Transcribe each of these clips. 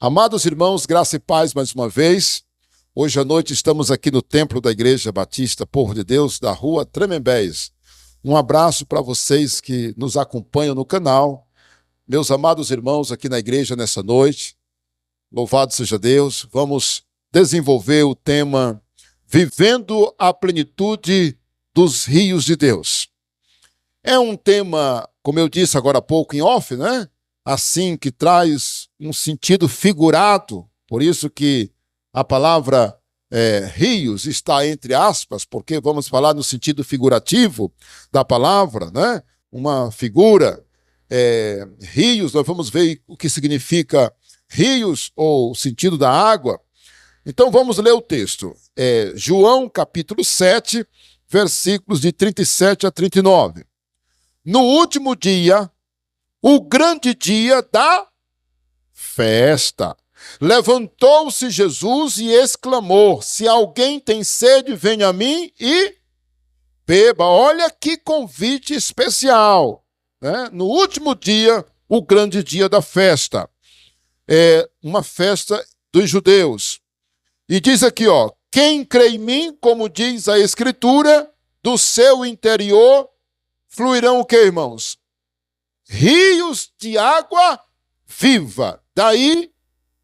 Amados irmãos, graça e paz mais uma vez. Hoje à noite estamos aqui no templo da Igreja Batista Povo de Deus, da rua Tremembés. Um abraço para vocês que nos acompanham no canal. Meus amados irmãos aqui na igreja nessa noite, louvado seja Deus. Vamos desenvolver o tema Vivendo a Plenitude dos Rios de Deus. É um tema, como eu disse agora há pouco em off, né? Assim, que traz um sentido figurado, por isso que a palavra rios está entre aspas, porque vamos falar no sentido figurativo da palavra, né? Uma figura, rios, nós vamos ver o que significa rios ou o sentido da água. Então vamos ler o texto, João capítulo 7, versículos de 37 a 39. No último dia, o grande dia da festa, levantou-se Jesus e exclamou: se alguém tem sede, venha a mim e beba. Olha que convite especial, né? No último dia, o grande dia da festa. É uma festa dos judeus. E diz aqui, quem crê em mim, como diz a Escritura, do seu interior fluirão o quê, irmãos? Rios de água viva. Daí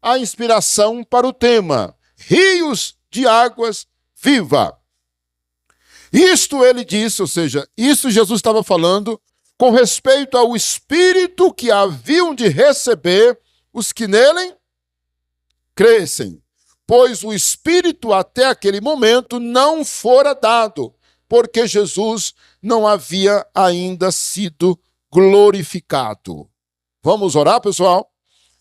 a inspiração para o tema. Rios de águas viva. Isto ele disse, ou seja, isso Jesus estava falando com respeito ao Espírito que haviam de receber os que nele crescem. Pois o Espírito até aquele momento não fora dado, porque Jesus não havia ainda sido glorificado. Vamos orar, pessoal?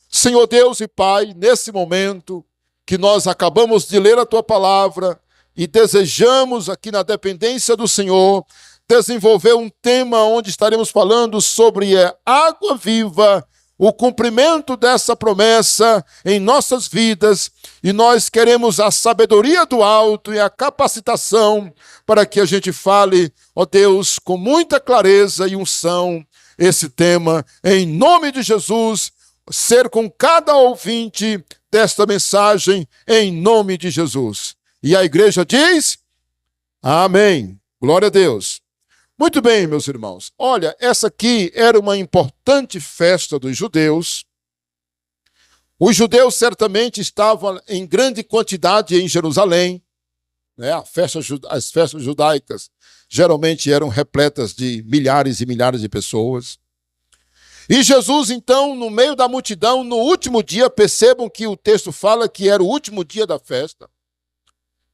Senhor Deus e Pai, nesse momento que nós acabamos de ler a Tua palavra e desejamos aqui na dependência do Senhor desenvolver um tema onde estaremos falando sobre água viva, o cumprimento dessa promessa em nossas vidas, e nós queremos a sabedoria do alto e a capacitação para que a gente fale, Deus, com muita clareza e unção esse tema, em nome de Jesus, ser com cada ouvinte desta mensagem, em nome de Jesus. E a igreja diz, amém. Glória a Deus. Muito bem, meus irmãos. Olha, essa aqui era uma importante festa dos judeus. Os judeus certamente estavam em grande quantidade em Jerusalém, né? As festas judaicas geralmente eram repletas de milhares e milhares de pessoas. E Jesus, então, no meio da multidão, no último dia, percebam que o texto fala que era o último dia da festa.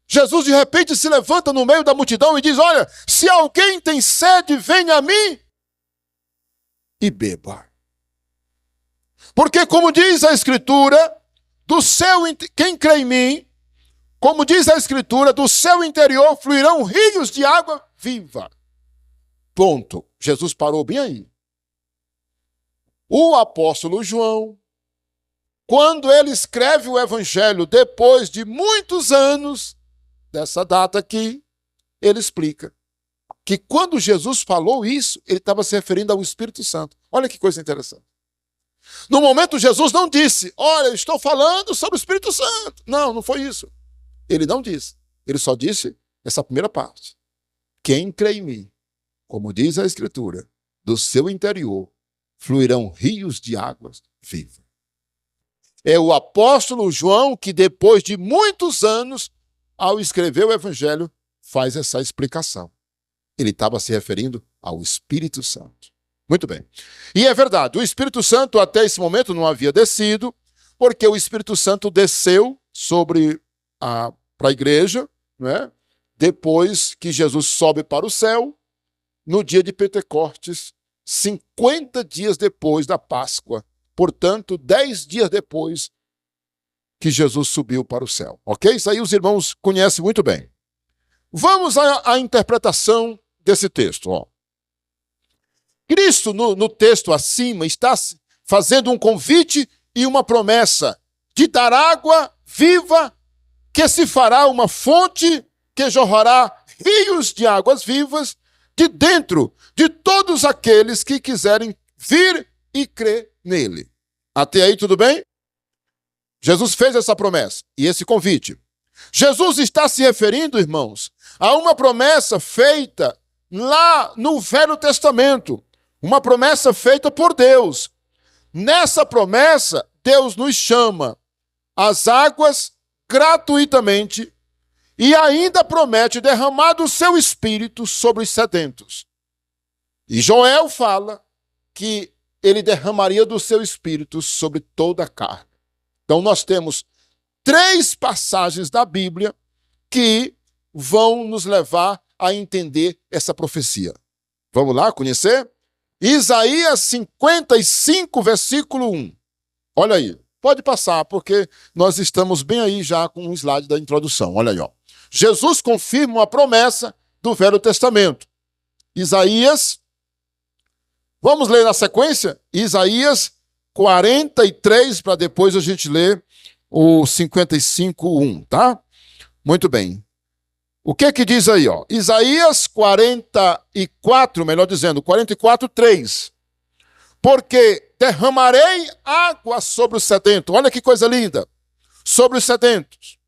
Jesus, de repente, se levanta no meio da multidão e diz, olha, se alguém tem sede, venha a mim e beba. Porque, como diz a Escritura, quem crê em mim, como diz a Escritura, do seu interior fluirão rios de água viva. Ponto. Jesus parou bem aí. O apóstolo João, quando ele escreve o Evangelho depois de muitos anos, dessa data aqui, ele explica que quando Jesus falou isso, ele estava se referindo ao Espírito Santo. Olha que coisa interessante. No momento, Jesus não disse, olha, eu estou falando sobre o Espírito Santo. Não, não foi isso. Ele não disse. Ele só disse essa primeira parte. Quem crê em mim, como diz a Escritura, do seu interior fluirão rios de águas vivas. É o apóstolo João que, depois de muitos anos, ao escrever o Evangelho, faz essa explicação. Ele estava se referindo ao Espírito Santo. Muito bem. E é verdade, o Espírito Santo até esse momento não havia descido, porque o Espírito Santo desceu para a igreja, né? Depois que Jesus sobe para o céu, no dia de Pentecostes, 50 dias depois da Páscoa. Portanto, 10 dias depois que Jesus subiu para o céu. Ok? Isso aí os irmãos conhecem muito bem. Vamos à interpretação desse texto. Cristo, no texto acima, está fazendo um convite e uma promessa de dar água viva, que se fará uma fonte que jorrará rios de águas vivas de dentro de todos aqueles que quiserem vir e crer nele. Até aí tudo bem? Jesus fez essa promessa e esse convite. Jesus está se referindo, irmãos, a uma promessa feita lá no Velho Testamento. Uma promessa feita por Deus. Nessa promessa, Deus nos chama às águas gratuitamente e ainda promete derramar do seu espírito sobre os sedentos. E Joel fala que ele derramaria do seu espírito sobre toda a carne. Então nós temos 3 passagens da Bíblia que vão nos levar a entender essa profecia. Vamos lá conhecer? Isaías 55, versículo 1. Olha aí, pode passar, porque nós estamos bem aí já com um slide da introdução. Olha aí, ó. Jesus confirma uma promessa do Velho Testamento. Isaías, vamos ler na sequência? Isaías 43, para depois a gente ler o 55, 1, tá? Muito bem. O que diz aí, ó? Isaías 44, melhor dizendo, 44, 3. Porque derramarei água sobre o sedento. Olha que coisa linda. Sobre os sedentos.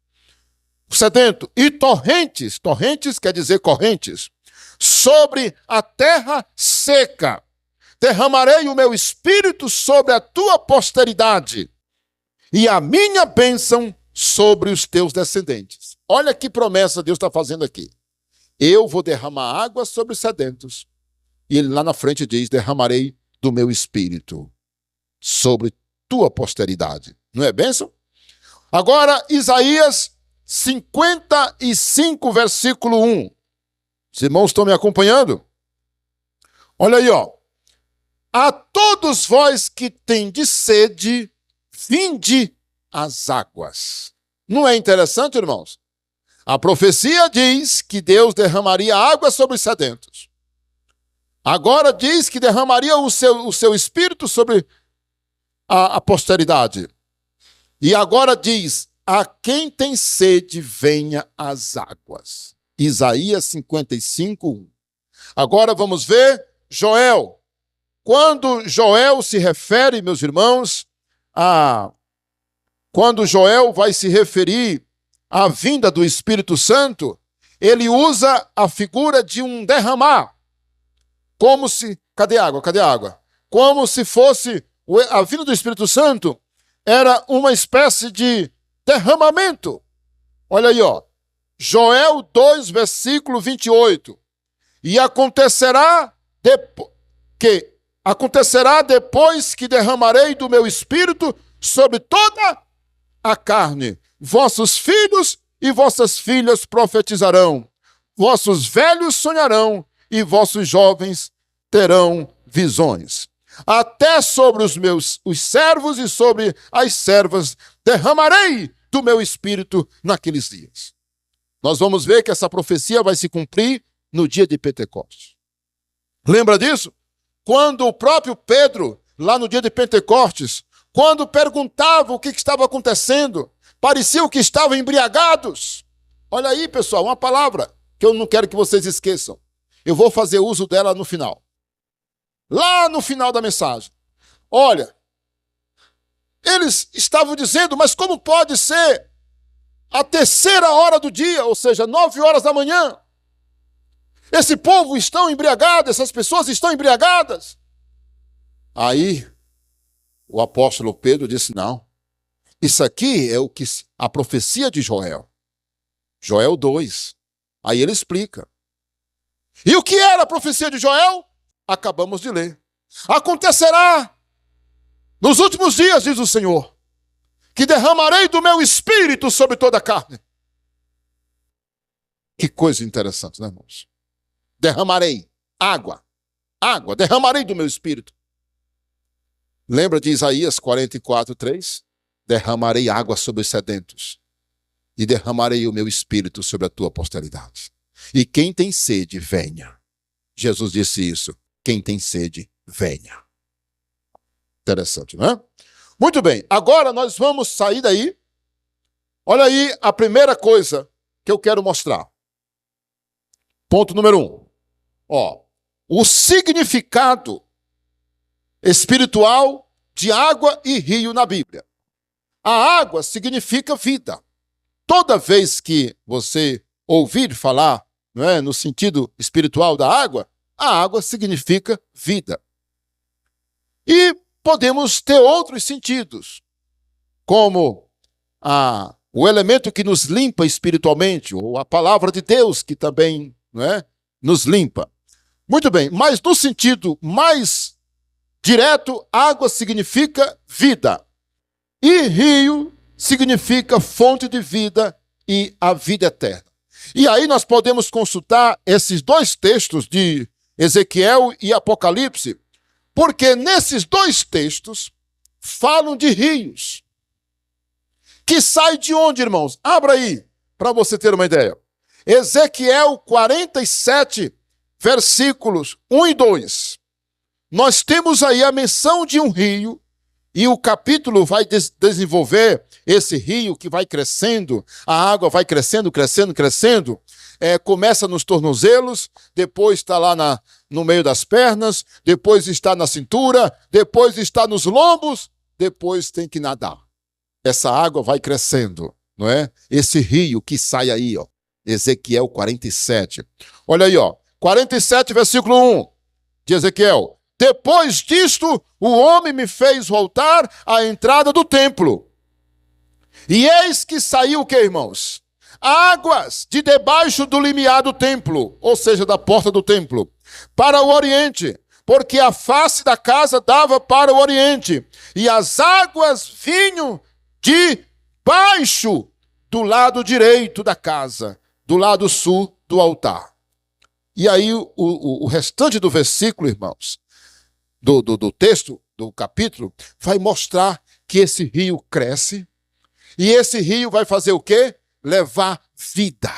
O sedento. E torrentes. Torrentes quer dizer correntes. Sobre a terra seca. Derramarei o meu espírito sobre a tua posteridade. E a minha bênção sobre os teus descendentes. Olha que promessa Deus está fazendo aqui. Eu vou derramar água sobre os sedentos. E ele lá na frente diz, derramarei do meu espírito sobre tua posteridade. Não é bênção? Agora, Isaías 55, versículo 1. Os irmãos estão me acompanhando? Olha aí, ó. A todos vós que tendes sede, vinde as águas. Não é interessante, irmãos? A profecia diz que Deus derramaria água sobre os sedentos. Agora diz que derramaria o seu espírito sobre a posteridade. E agora diz, a quem tem sede, venha as águas. Isaías 55, 1. Agora vamos ver Joel. Quando Joel se refere, meus irmãos, quando Joel vai se referir à vinda do Espírito Santo, ele usa a figura de um derramar. Como se... Cadê a água? Cadê a água? Como se fosse... A vinda do Espírito Santo era uma espécie de derramamento. Olha aí, ó. Joel 2, versículo 28. E acontecerá depois que derramarei do meu espírito sobre toda a carne. Vossos filhos e vossas filhas profetizarão. Vossos velhos sonharão e vossos jovens terão visões. Até sobre os servos e sobre as servas derramarei do meu espírito naqueles dias. Nós vamos ver que essa profecia vai se cumprir no dia de Pentecostes. Lembra disso? Quando o próprio Pedro, lá no dia de Pentecostes, quando perguntava o que estava acontecendo, parecia que estavam embriagados. Olha aí, pessoal, uma palavra que eu não quero que vocês esqueçam. Eu vou fazer uso dela no final. Lá no final da mensagem. Olha, eles estavam dizendo, mas como pode ser a 3ª hora do dia, ou seja, 9 horas da manhã? Esse povo estão embriagados, essas pessoas estão embriagadas. Aí, o apóstolo Pedro disse, não, isso aqui é a profecia de Joel. Joel 2. Aí ele explica. E o que era a profecia de Joel? Acabamos de ler. Acontecerá nos últimos dias, diz o Senhor, que derramarei do meu espírito sobre toda a carne. Que coisa interessante, né, irmãos? Derramarei água, derramarei do meu espírito. Lembra de Isaías 44, 3? Derramarei água sobre os sedentos e derramarei o meu espírito sobre a tua posteridade. E quem tem sede, venha. Jesus disse isso. Quem tem sede, venha. Interessante, não é? Muito bem, agora nós vamos sair daí. Olha aí a primeira coisa que eu quero mostrar. Ponto número 1. Ó, o significado espiritual de água e rio na Bíblia. A água significa vida. Toda vez que você ouvir falar, não é, no sentido espiritual da água, a água significa vida. E podemos ter outros sentidos, como o elemento que nos limpa espiritualmente, ou a palavra de Deus que também, não é, nos limpa. Muito bem, mas no sentido mais direto, água significa vida. E rio significa fonte de vida e a vida eterna. E aí nós podemos consultar esses dois textos de Ezequiel e Apocalipse, porque nesses dois textos falam de rios. Que sai de onde, irmãos? Abra aí, para você ter uma ideia. Ezequiel 47, versículos 1 e 2. Nós temos aí a menção de um rio, e o capítulo vai desenvolver esse rio que vai crescendo, a água vai crescendo, crescendo, crescendo, começa nos tornozelos, depois está lá no meio das pernas, depois está na cintura, depois está nos lombos, depois tem que nadar. Essa água vai crescendo, não é? Esse rio que sai aí, ó, Ezequiel 47. Olha aí, ó, 47, versículo 1 de Ezequiel. Depois disto, o homem me fez voltar à entrada do templo. E eis que saiu o que, irmãos? Águas de debaixo do limiar do templo, ou seja, da porta do templo, para o oriente, porque a face da casa dava para o oriente, e as águas vinham de baixo do lado direito da casa, do lado sul do altar. E aí o restante do versículo, irmãos, do texto, do capítulo, vai mostrar que esse rio cresce, e esse rio vai fazer o quê? Levar vida.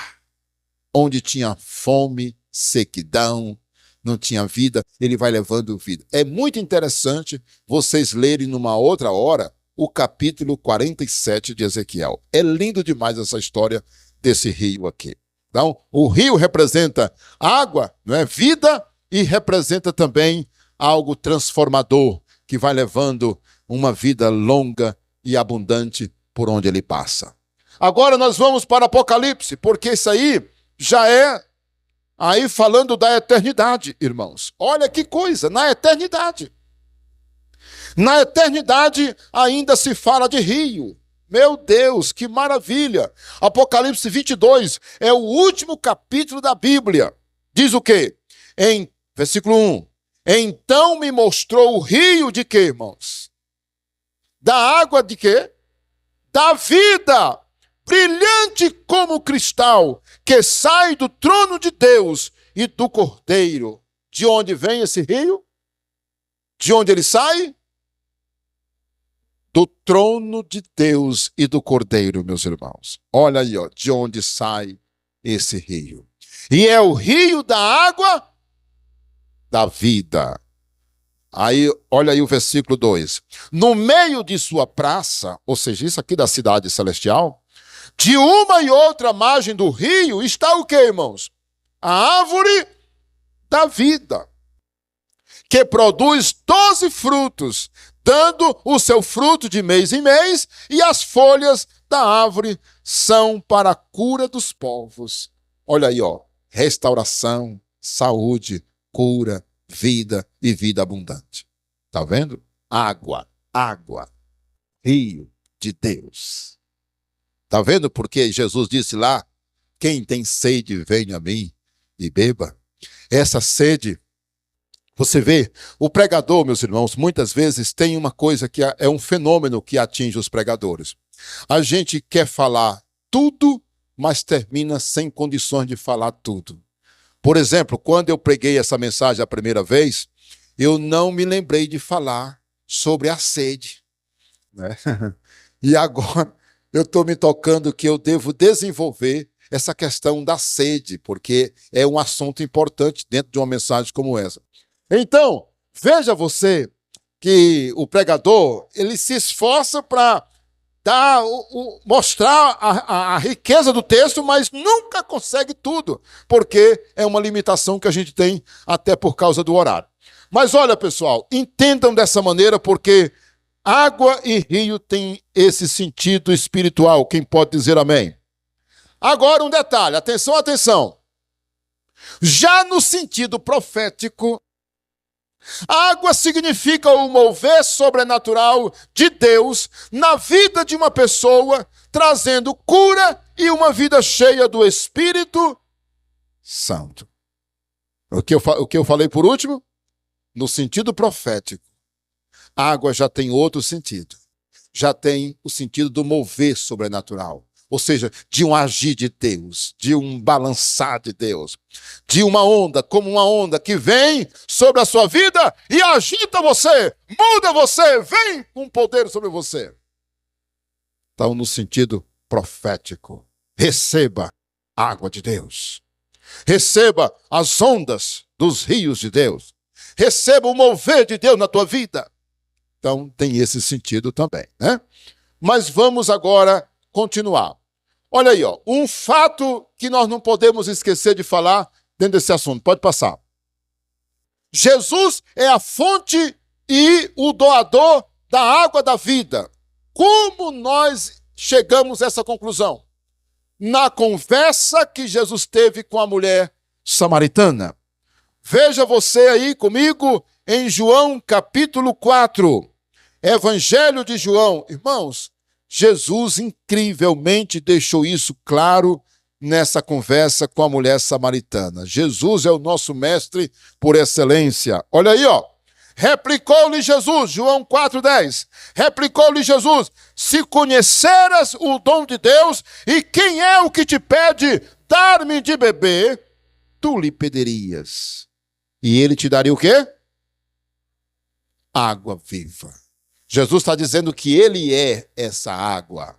Onde tinha fome, sequidão, não tinha vida, ele vai levando vida. É muito interessante vocês lerem numa outra hora o capítulo 47 de Ezequiel. É lindo demais essa história desse rio aqui. Então, o rio representa água, não é? Vida, e representa também algo transformador, que vai levando uma vida longa e abundante por onde ele passa. Agora nós vamos para Apocalipse, porque isso aí já é aí falando da eternidade, irmãos. Olha que coisa, na eternidade. Na eternidade ainda se fala de rio. Meu Deus, que maravilha! Apocalipse 22 é o último capítulo da Bíblia. Diz o quê? Em versículo 1. Então me mostrou o rio de quê, irmãos? Da água de quê? Da vida, brilhante como cristal, que sai do trono de Deus e do Cordeiro. De onde vem esse rio? De onde ele sai? Do trono de Deus e do Cordeiro, meus irmãos. Olha aí, ó, de onde sai esse rio. E é o rio da água da vida. Aí, olha aí o versículo 2. No meio de sua praça, ou seja, isso aqui da cidade celestial, de uma e outra margem do rio está o que, irmãos? A árvore da vida, que produz 12 frutos, dando o seu fruto de mês em mês, e as folhas da árvore são para a cura dos povos. Olha aí, ó, restauração, saúde, cura, vida e vida abundante. Tá vendo? Água, água, rio de Deus. Tá vendo porque Jesus disse lá, quem tem sede, venha a mim e beba. Essa sede, você vê, o pregador, meus irmãos, muitas vezes tem uma coisa que é um fenômeno que atinge os pregadores. A gente quer falar tudo, mas termina sem condições de falar tudo. Por exemplo, quando eu preguei essa mensagem a primeira vez, eu não me lembrei de falar sobre a sede, né? E agora eu estou me tocando que eu devo desenvolver essa questão da sede, porque é um assunto importante dentro de uma mensagem como essa. Então, veja você que o pregador, ele se esforça para mostrar a riqueza do texto, mas nunca consegue tudo, porque é uma limitação que a gente tem até por causa do horário. Mas olha, pessoal, entendam dessa maneira, porque Água e rio têm esse sentido espiritual. Quem pode dizer amém? Agora um detalhe, atenção, atenção. Já no sentido profético, água significa o mover sobrenatural de Deus na vida de uma pessoa, trazendo cura e uma vida cheia do Espírito Santo. O que eu falei por último? No sentido profético, água já tem outro sentido. Já tem o sentido do mover sobrenatural. Ou seja, de um agir de Deus, de um balançar de Deus, de uma onda, como uma onda que vem sobre a sua vida e agita você, muda você, vem com poder sobre você. Então, no sentido profético, receba a água de Deus. Receba as ondas dos rios de Deus. Receba o mover de Deus na tua vida. Então, tem esse sentido também, né? Mas vamos agora continuar. Olha aí, ó, um fato que nós não podemos esquecer de falar dentro desse assunto. Pode passar. Jesus é a fonte e o doador da água da vida. Como nós chegamos a essa conclusão? Na conversa que Jesus teve com a mulher samaritana. Veja você aí comigo em João capítulo 4. Evangelho de João. Irmãos, Jesus incrivelmente deixou isso claro nessa conversa com a mulher samaritana. Jesus é o nosso mestre por excelência. Olha aí, ó. Replicou-lhe Jesus, João 4,10. Replicou-lhe Jesus: se conheceras o dom de Deus e quem é o que te pede dar-me de beber, tu lhe pedirias. E ele te daria o quê? Água viva. Jesus está dizendo que ele é essa água.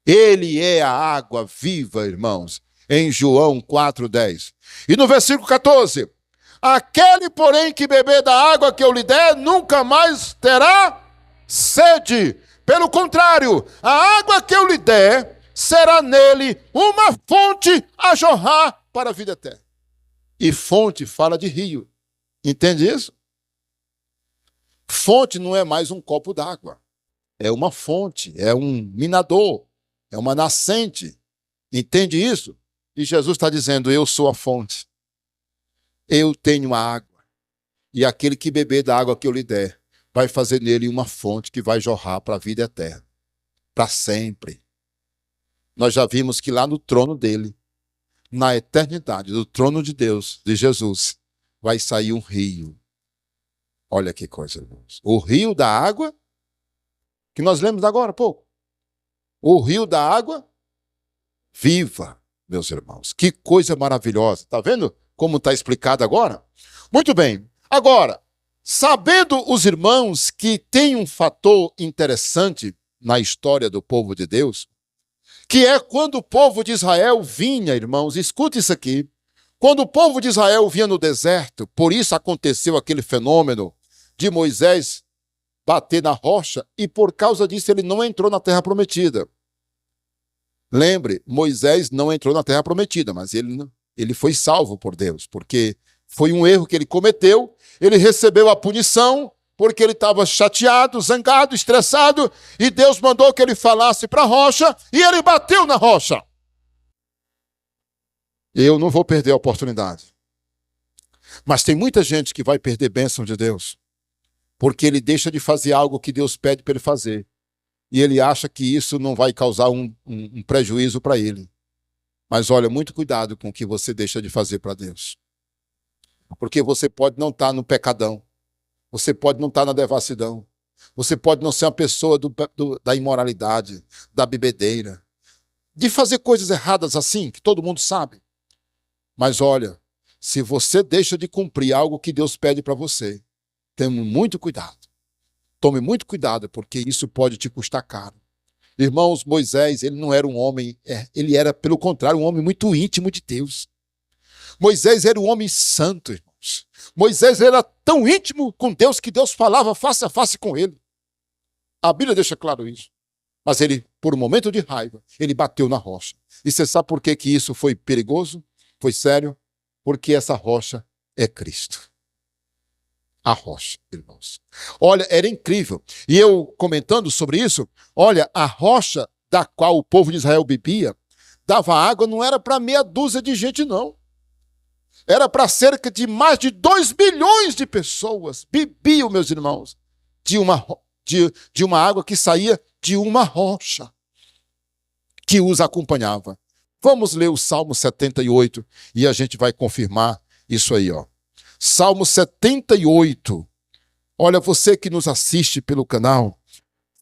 Ele é a água viva, irmãos, em João 4,10. E no versículo 14, aquele, porém, que beber da água que eu lhe der, nunca mais terá sede. Pelo contrário, a água que eu lhe der será nele uma fonte a jorrar para a vida eterna. E fonte fala de rio. Entende isso? Fonte não é mais um copo d'água. É uma fonte, é um minador, é uma nascente. Entende isso? E Jesus está dizendo, eu sou a fonte. Eu tenho a água. E aquele que beber da água que eu lhe der, vai fazer nele uma fonte que vai jorrar para a vida eterna. Para sempre. Nós já vimos que lá no trono dele, na eternidade, do trono de Deus, de Jesus, vai sair um rio. Olha que coisa, irmãos. O rio da água, que nós lemos agora há pouco. O rio da água viva, meus irmãos. Que coisa maravilhosa. Está vendo como está explicado agora? Muito bem. Agora, sabendo os irmãos que tem um fator interessante na história do povo de Deus, que é quando o povo de Israel vinha, irmãos, escute isso aqui, quando o povo de Israel vinha no deserto, por isso aconteceu aquele fenômeno de Moisés bater na rocha, e por causa disso ele não entrou na terra prometida. Lembre, Moisés não entrou na terra prometida, mas ele foi salvo por Deus, porque foi um erro que ele cometeu, ele recebeu a punição, porque ele estava chateado, zangado, estressado, e Deus mandou que ele falasse para a rocha, e ele bateu na rocha. Eu não vou perder a oportunidade. Mas tem muita gente que vai perder bênção de Deus, porque ele deixa de fazer algo que Deus pede para ele fazer. E ele acha que isso não vai causar um prejuízo para ele. Mas olha, muito cuidado com o que você deixa de fazer para Deus. Porque você pode não estar no pecadão. Você pode não estar na devassidão. Você pode não ser uma pessoa da imoralidade, da bebedeira, de fazer coisas erradas assim, que todo mundo sabe. Mas olha, se você deixa de cumprir algo que Deus pede para você, tenha muito cuidado. Tome muito cuidado, porque isso pode te custar caro. Irmãos, Moisés, ele não era um homem, ele era, pelo contrário, um homem muito íntimo de Deus. Moisés era um homem santo, irmãos. Moisés era tão íntimo com Deus que Deus falava face a face com ele. A Bíblia deixa claro isso. Mas ele, por um momento de raiva, ele bateu na rocha. E você sabe por que isso foi perigoso? Foi sério? Porque essa rocha é Cristo. a rocha, irmãos. Olha, era incrível. E eu comentando sobre isso, olha, a rocha da qual o povo de Israel bebia, dava água, não era para meia dúzia de gente, não. Era para cerca de mais de 2 bilhões de pessoas bebiam, meus irmãos, de uma água que saía de uma rocha que os acompanhava. Vamos ler o Salmo 78 e a gente vai confirmar isso aí, ó. Salmo 78. Olha, você que nos assiste pelo canal,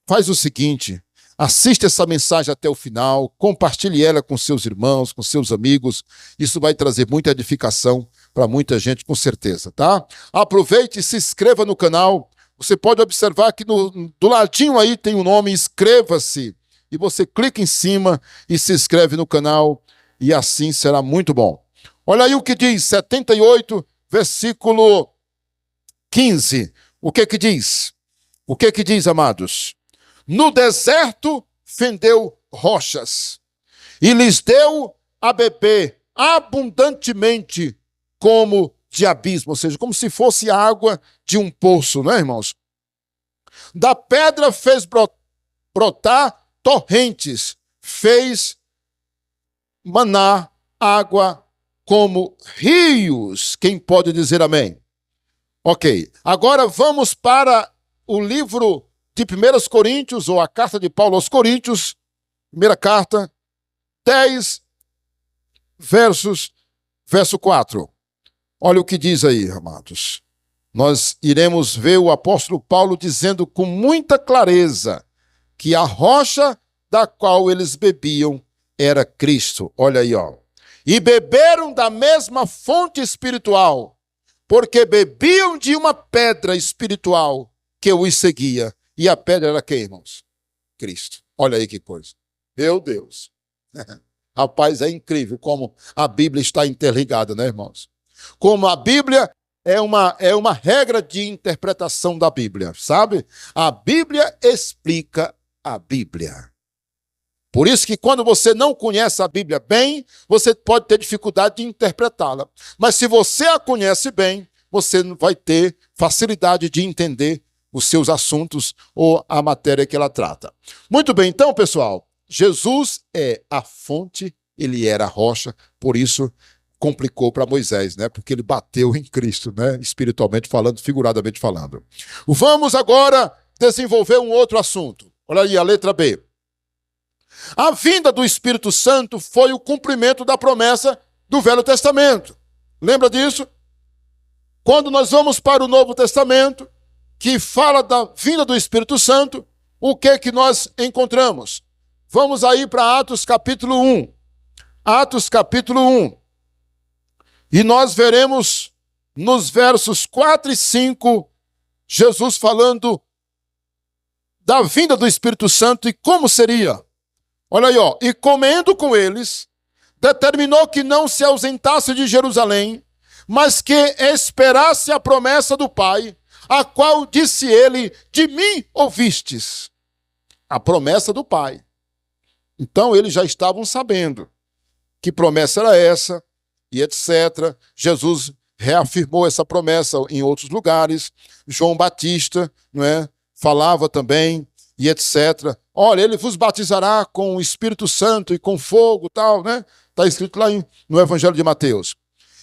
faz o seguinte, assiste essa mensagem até o final, compartilhe ela com seus irmãos, com seus amigos. Isso vai trazer muita edificação para muita gente, com certeza, tá? Aproveite e se inscreva no canal. Você pode observar que do ladinho aí tem o nome Inscreva-se. E você clica em cima e se inscreve no canal e assim será muito bom. Olha aí o que diz, 78, versículo 15. O que que diz? O que que diz, amados? No deserto fendeu rochas e lhes deu a beber abundantemente como de abismo, ou seja, como se fosse água de um poço, né, irmãos? Da pedra fez brotar torrentes, fez manar água como rios. Quem pode dizer amém? Ok, agora vamos para o livro de 1 Coríntios, ou a carta de Paulo aos Coríntios, primeira carta, 10, verso 4. Olha o que diz aí, amados. Nós iremos ver o apóstolo Paulo dizendo com muita clareza que a rocha da qual eles bebiam era Cristo. Olha aí, ó. E beberam da mesma fonte espiritual, porque bebiam de uma pedra espiritual que os seguia. E a pedra era quem, irmãos? Cristo. Olha aí que coisa. Meu Deus. Rapaz, é incrível como a Bíblia está interligada, né, irmãos? Como a Bíblia é uma regra de interpretação da Bíblia, sabe? A Bíblia explica a Bíblia. Por isso que quando você não conhece a Bíblia bem, você pode ter dificuldade de interpretá-la. Mas se você a conhece bem, você vai ter facilidade de entender os seus assuntos ou a matéria que ela trata. Muito bem, então, pessoal, Jesus é a fonte, ele era a rocha, por isso complicou para Moisés, né? Porque ele bateu em Cristo, né? Espiritualmente falando, figuradamente falando. Vamos agora desenvolver um outro assunto. Olha aí a letra B. A vinda do Espírito Santo foi o cumprimento da promessa do Velho Testamento. Lembra disso? Quando nós vamos para o Novo Testamento, que fala da vinda do Espírito Santo, o que que nós encontramos? Vamos aí para Atos capítulo 1. Atos capítulo 1. E nós veremos nos versos 4 e 5, Jesus falando da vinda do Espírito Santo e como seria. Olha aí, ó. E comendo com eles, determinou que não se ausentasse de Jerusalém, mas que esperasse a promessa do Pai, a qual disse ele, de mim ouvistes. A promessa do Pai. Então eles já estavam sabendo que promessa era essa, e etc. Jesus reafirmou essa promessa em outros lugares. João Batista, não é, falava também, e etc. Olha, ele vos batizará com o Espírito Santo e com fogo, tal, né? Está escrito lá no Evangelho de Mateus.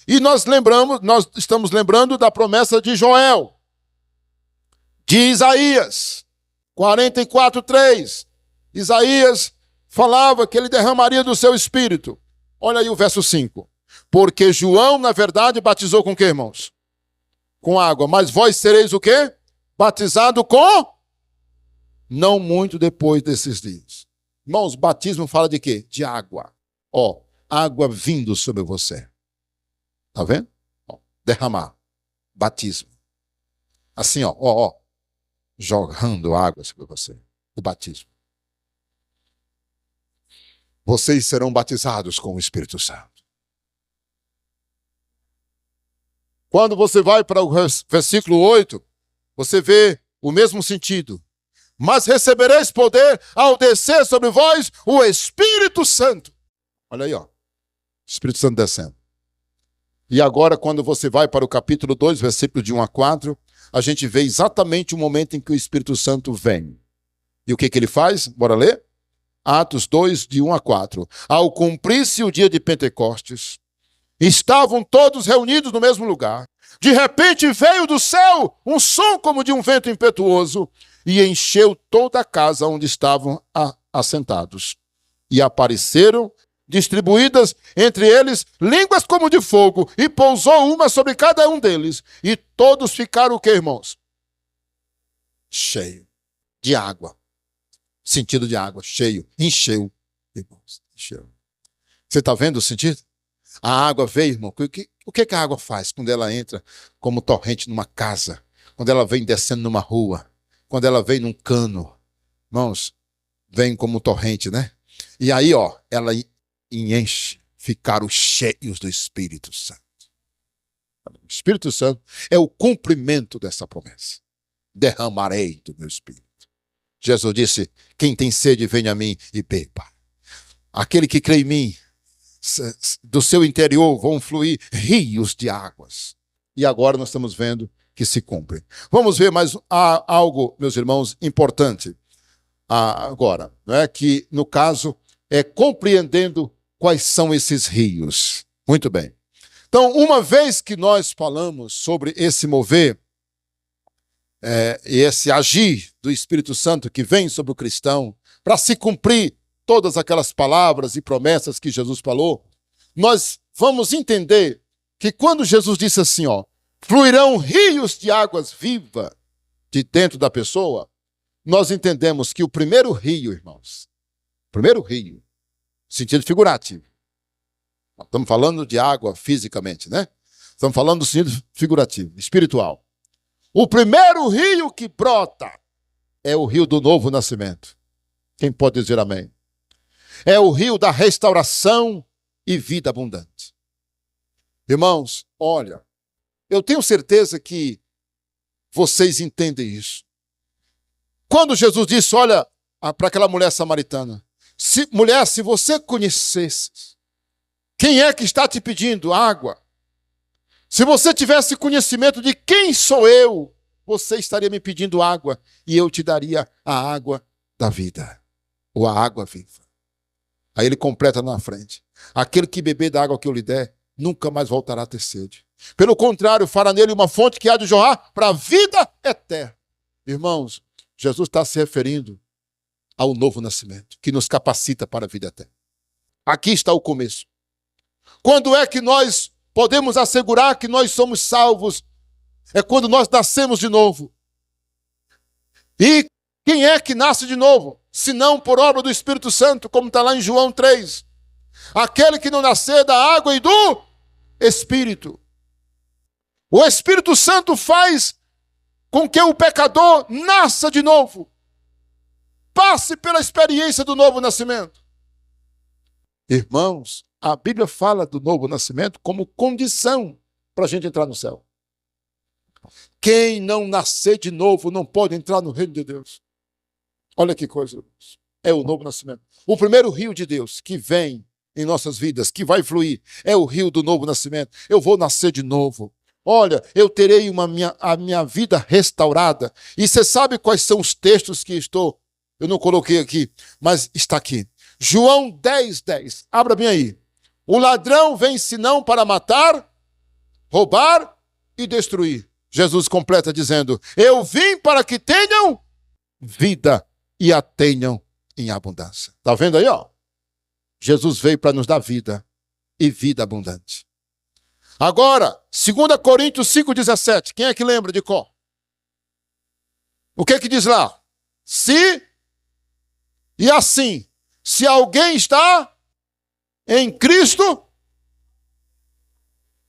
E nós estamos lembrando da promessa de Joel, de Isaías, 44:3. Isaías falava que ele derramaria do seu Espírito. Olha aí o verso 5. Porque João, na verdade, batizou com o quê, irmãos? Com água. Mas vós sereis o quê? Batizado com? Não muito depois desses dias. Irmãos, batismo fala de quê? De água. Ó, água vindo sobre você. Tá vendo? Ó, derramar. Batismo. Assim, ó. Jogando água sobre você. O batismo. Vocês serão batizados com o Espírito Santo. Quando você vai para o versículo 8, você vê o mesmo sentido. Mas recebereis poder ao descer sobre vós o Espírito Santo. Olha aí, ó. Espírito Santo descendo. E agora, quando você vai para o capítulo 2, versículo de 1 a 4, a gente vê exatamente o momento em que o Espírito Santo vem. E o que ele faz? Bora ler? Atos 2, de 1 a 4. Ao cumprir-se o dia de Pentecostes, estavam todos reunidos no mesmo lugar. De repente veio do céu um som como de um vento impetuoso e encheu toda a casa onde estavam assentados. E apareceram, distribuídas entre eles, línguas como de fogo, e pousou uma sobre cada um deles. E todos ficaram o quê, irmãos? Cheio de água. Sentido de água, cheio. Encheu, irmãos. Encheu. Você está vendo o sentido? A água veio, irmão. O que a água faz quando ela entra como torrente numa casa? Quando ela vem descendo numa rua? Quando ela vem num cano? Irmãos, vem como torrente, né? E aí, ó, ela enche. Ficaram cheios do Espírito Santo. O Espírito Santo é o cumprimento dessa promessa. Derramarei do meu Espírito. Jesus disse, quem tem sede, venha a mim e beba. Aquele que crê em mim, do seu interior vão fluir rios de águas. E agora nós estamos vendo que se cumpre. Vamos ver mais algo, meus irmãos, importante. Agora, não é que no caso é compreendendo quais são esses rios. Muito bem. Então, uma vez que nós falamos sobre esse mover, e esse agir do Espírito Santo que vem sobre o cristão, para se cumprir todas aquelas palavras e promessas que Jesus falou, nós vamos entender que quando Jesus disse assim, ó, fluirão rios de águas vivas de dentro da pessoa, nós entendemos que o primeiro rio, irmãos, sentido figurativo. Nós estamos falando de água fisicamente, né? Estamos falando do sentido figurativo, espiritual. O primeiro rio que brota é o rio do novo nascimento. Quem pode dizer amém? É o rio da restauração e vida abundante. Irmãos, olha, eu tenho certeza que vocês entendem isso. Quando Jesus disse, olha, para aquela mulher samaritana, mulher, se você conhecesse quem é que está te pedindo água, se você tivesse conhecimento de quem sou eu, você estaria me pedindo água e eu te daria a água da vida, ou a água viva. Aí ele completa na frente. Aquele que beber da água que eu lhe der, nunca mais voltará a ter sede. Pelo contrário, fará nele uma fonte que há de jorrar para a vida eterna. Irmãos, Jesus está se referindo ao novo nascimento, que nos capacita para a vida eterna. Aqui está o começo. Quando é que nós podemos assegurar que nós somos salvos? É quando nós nascemos de novo. E quem é que nasce de novo? Se não por obra do Espírito Santo, como está lá em João 3. Aquele que não nascer da água e do Espírito. O Espírito Santo faz com que o pecador nasça de novo. Passe pela experiência do novo nascimento. Irmãos, a Bíblia fala do novo nascimento como condição para a gente entrar no céu. Quem não nascer de novo não pode entrar no reino de Deus. Olha que coisa, irmãos. É o novo nascimento. O primeiro rio de Deus que vem em nossas vidas, que vai fluir, é o rio do novo nascimento. Eu vou nascer de novo. Olha, eu terei a minha vida restaurada. E você sabe quais são os textos que eu não coloquei aqui, mas está aqui. João 10, 10. Abra bem aí. O ladrão vem senão para matar, roubar e destruir. Jesus completa dizendo, eu vim para que tenham vida e a tenham em abundância. Está vendo aí, ó? Jesus veio para nos dar vida e vida abundante. Agora, 2 Coríntios 5,17. Quem é que lembra de cor? O que diz lá? E assim, se alguém está em Cristo,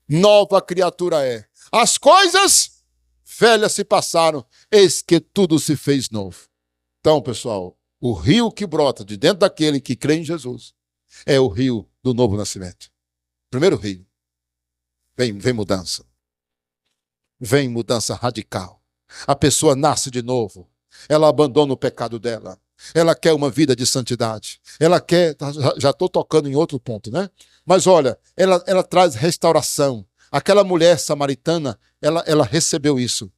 nova criatura é. As coisas velhas se passaram, eis que tudo se fez novo. Então, pessoal, o rio que brota de dentro daquele que crê em Jesus é o rio do novo nascimento. Primeiro rio. Vem mudança. Vem mudança radical. A pessoa nasce de novo. Ela abandona o pecado dela. Ela quer uma vida de santidade. Ela quer, já estou tocando em outro ponto, né? Mas olha, ela traz restauração. Aquela mulher samaritana, ela recebeu isso.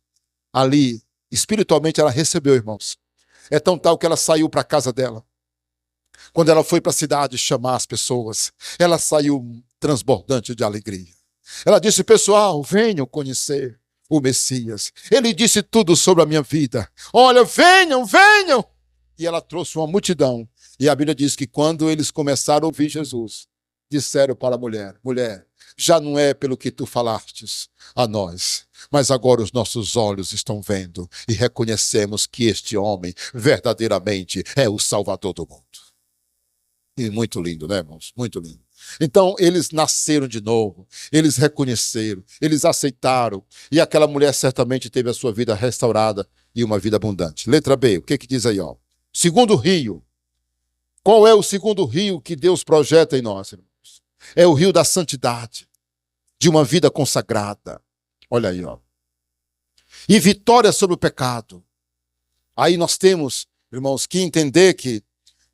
ali, espiritualmente, ela recebeu, irmãos. É tão tal que ela saiu para a casa dela. Quando ela foi para a cidade chamar as pessoas, ela saiu transbordante de alegria. Ela disse: pessoal, venham conhecer o Messias. Ele disse tudo sobre a minha vida. Olha, venham, venham. E ela trouxe uma multidão. E a Bíblia diz que quando eles começaram a ouvir Jesus, disseram para a mulher: mulher, já não é pelo que tu falastes a nós, mas agora os nossos olhos estão vendo e reconhecemos que este homem verdadeiramente é o Salvador do mundo. E muito lindo, né, irmãos? Muito lindo. Então, eles nasceram de novo, eles reconheceram, eles aceitaram, e aquela mulher certamente teve a sua vida restaurada e uma vida abundante. Letra B, o que diz aí, ó? Segundo rio. Qual é o segundo rio que Deus projeta em nós, irmãos? É o rio da santidade, de uma vida consagrada. Olha aí, ó. E vitória sobre o pecado. Aí nós temos, irmãos, que entender que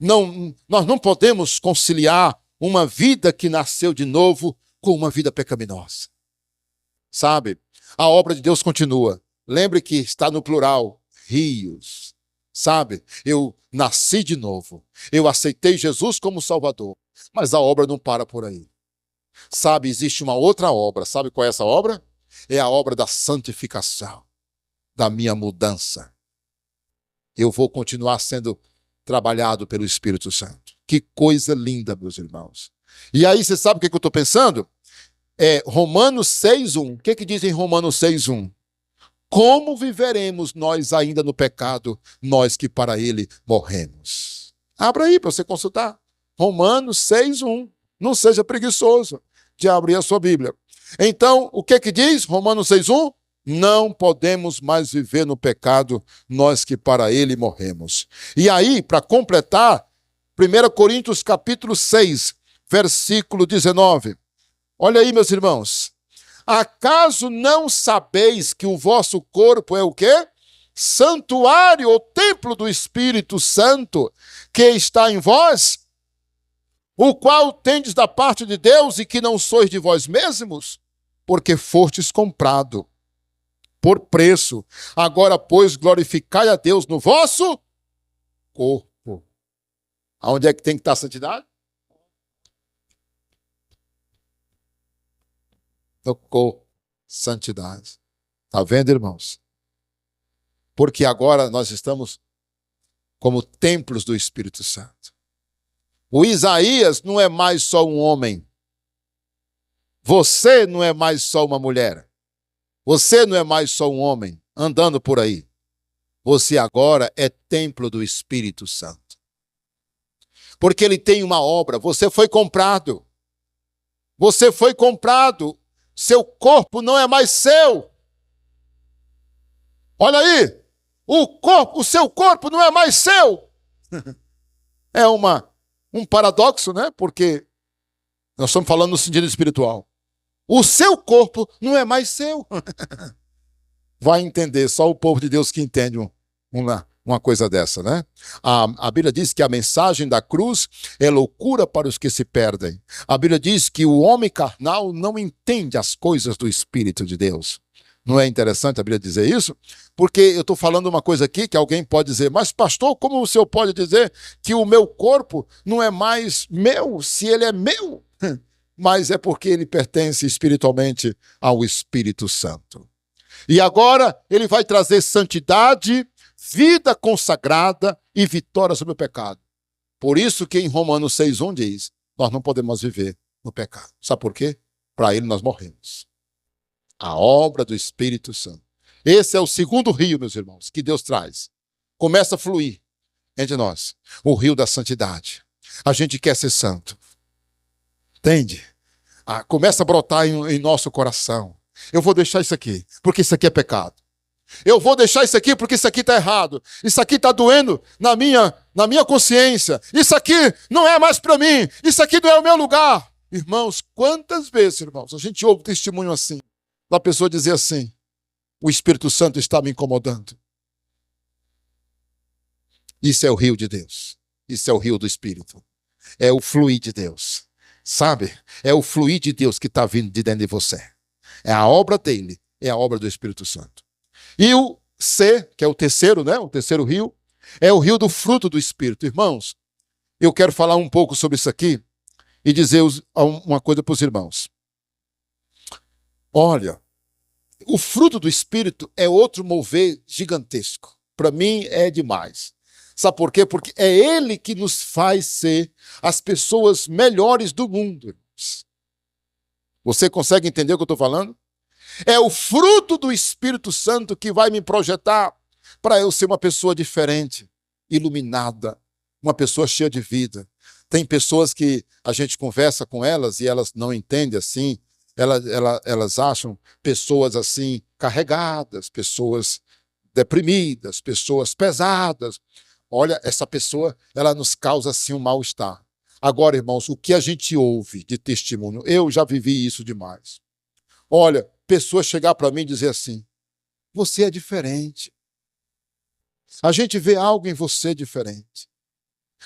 nós não podemos conciliar uma vida que nasceu de novo com uma vida pecaminosa. Sabe? A obra de Deus continua. Lembre que está no plural, rios. Sabe? Eu nasci de novo. Eu aceitei Jesus como Salvador. Mas a obra não para por aí. Sabe, existe uma outra obra. Sabe qual é essa obra? É a obra da santificação, da minha mudança. Eu vou continuar sendo trabalhado pelo Espírito Santo. Que coisa linda, meus irmãos. E aí, você sabe o que eu estou pensando? É Romanos 6:1. O que diz em Romanos 6:1? Como viveremos nós ainda no pecado, nós que para ele morremos? Abra aí para você consultar. Romanos 6:1. Não seja preguiçoso de abrir a sua Bíblia. Então, o que diz Romanos 6:1? Não podemos mais viver no pecado, nós que para ele morremos. E aí, para completar, 1 Coríntios capítulo 6, versículo 19. Olha aí, meus irmãos. Acaso não sabeis que o vosso corpo é o quê? Santuário ou templo do Espírito Santo que está em vós, o qual tendes da parte de Deus e que não sois de vós mesmos, porque fostes comprado por preço. Agora, pois, glorificai a Deus no vosso corpo. Aonde é que tem que estar a santidade? No corpo. Santidade. Está vendo, irmãos? Porque agora nós estamos como templos do Espírito Santo. O Isaías não é mais só um homem. Você não é mais só uma mulher. Você não é mais só um homem andando por aí. Você agora é templo do Espírito Santo. Porque ele tem uma obra. Você foi comprado. Você foi comprado. Seu corpo não é mais seu. Olha aí. O seu corpo não é mais seu. É um paradoxo, né? Porque nós estamos falando no sentido espiritual. O seu corpo não é mais seu. Vai entender, só o povo de Deus que entende uma coisa dessa, né? A Bíblia diz que a mensagem da cruz é loucura para os que se perdem. A Bíblia diz que o homem carnal não entende as coisas do Espírito de Deus. Não é interessante a Bíblia dizer isso? Porque eu estou falando uma coisa aqui que alguém pode dizer: mas pastor, como o senhor pode dizer que o meu corpo não é mais meu, se ele é meu? Mas é porque ele pertence espiritualmente ao Espírito Santo. E agora ele vai trazer santidade, vida consagrada e vitória sobre o pecado. Por isso que em Romanos 6:1 diz: nós não podemos viver no pecado. Sabe por quê? Para ele nós morremos. A obra do Espírito Santo. Esse é o segundo rio, meus irmãos, que Deus traz. Começa a fluir entre nós. O rio da santidade. A gente quer ser santo. Entende? Começa a brotar em nosso coração. Eu vou deixar isso aqui, porque isso aqui é pecado. Eu vou deixar isso aqui, porque isso aqui está errado. Isso aqui está doendo na minha consciência. Isso aqui não é mais para mim. Isso aqui não é o meu lugar. Irmãos, quantas vezes, irmãos, a gente ouve testemunho assim, da pessoa dizer assim: o Espírito Santo está me incomodando. Isso é o rio de Deus. Isso é o rio do Espírito. É o fluir de Deus. Sabe? É o fluir de Deus que está vindo de dentro de você. É a obra dele. É a obra do Espírito Santo. E o C, que é o terceiro, né? O terceiro rio, é o rio do fruto do Espírito. Irmãos, eu quero falar um pouco sobre isso aqui e dizer uma coisa para os irmãos. Olha, o fruto do Espírito é outro mover gigantesco. Para mim é demais. Sabe por quê? Porque é ele que nos faz ser as pessoas melhores do mundo. Você consegue entender o que eu estou falando? É o fruto do Espírito Santo que vai me projetar para eu ser uma pessoa diferente, iluminada, uma pessoa cheia de vida. Tem pessoas que a gente conversa com elas e elas não entendem assim, elas acham pessoas assim carregadas, pessoas deprimidas, pessoas pesadas. Olha, essa pessoa, ela nos causa assim um mal-estar. Agora, irmãos, o que a gente ouve de testemunho, eu já vivi isso demais. Olha, pessoas chegar para mim e dizer assim, você é diferente. A gente vê algo em você diferente.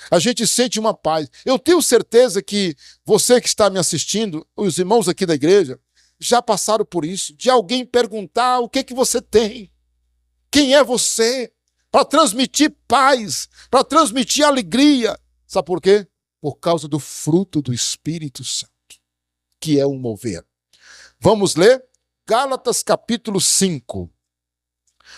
A gente sente uma paz. Eu tenho certeza que você que está me assistindo, os irmãos aqui da igreja, já passaram por isso, de alguém perguntar o que você tem, quem é você, para transmitir paz, para transmitir alegria. Sabe por quê? Por causa do fruto do Espírito Santo, que é um mover. Vamos ler Gálatas capítulo 5.